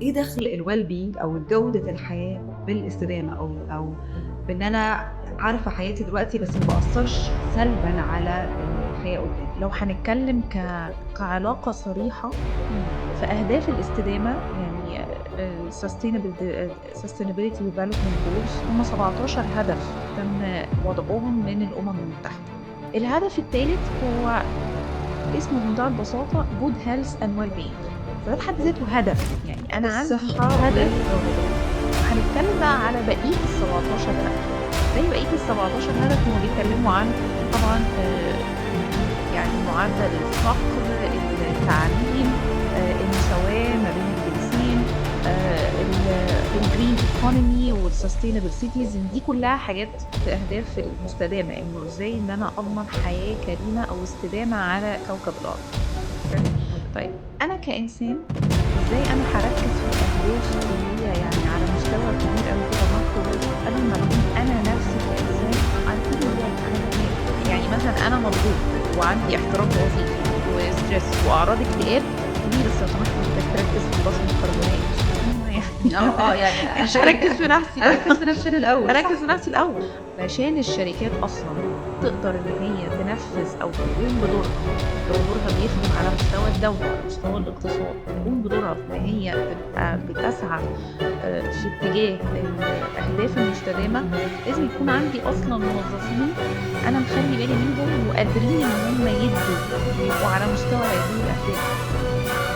إيه دخل الwell being أو جودة الحياة بالاستدامة أو بإن أنا عارفة حياتي دلوقتي بس ما بأثّرش سلبًا على الحياة قدّام؟ لو هنتكلم كعلاقة صريحة، فأهداف الاستدامة يعني sustainability development goals هم 17 هدف تم وضعهم من الأمم المتحدة. الهدف التالت هو اسمه بمنتهى البساطة good health and well-being، فده في حد ذاته هدف، يعني أنا عندي الصحة هدف. هنتكلم بقى على بقية ال17 هدف. زي بقية ال17 هدف هُم بيتكلموا عن طبعًا يعني معدل الفقر، التعليم، المساواة ما بين الجنسين، الgreen economy والsustainable cities، إن دي كلها حاجات في أهداف المستدامة، إنه إزاي إن أنا أضمن حياة كريمة أو استدامة على كوكب الأرض. حلو. طيب أنا كإنسان إزاي أنا هاركّز في الأهداف اللي هي يعني على مستوى كبير أوي كده macro level قبل ما أكون أنا نفسي كإنسان على طول الوقت أنا بانام. يعني مثلًا أنا مضغوط وعندي احتراق وظيفي وstress وأعراض اكتئاب، تقولي لي بس لو سمحت محتاج تركّز في البصمة الكربونية. يعني مش هاركّز في نفسي بقى. أركّز في نفسنا الأول، أركّز في صح. نفسي الأول، علشان الشركات أصلًا تقدر إن هي تنفّذ أو تقوم بدورها، لو دورها بيخدم على مستوى الدولة وعلى مستوى الاقتصاد، تقوم بدورها في إن هي تبقى بتسعى في اتجاه الأهداف المستدامة، لازم يكون عندي أصلًا موظفين أنا مخلّي بالي منهم وقادرين إن هم يدّوا ويبقوا على مستوى هذه الأهداف.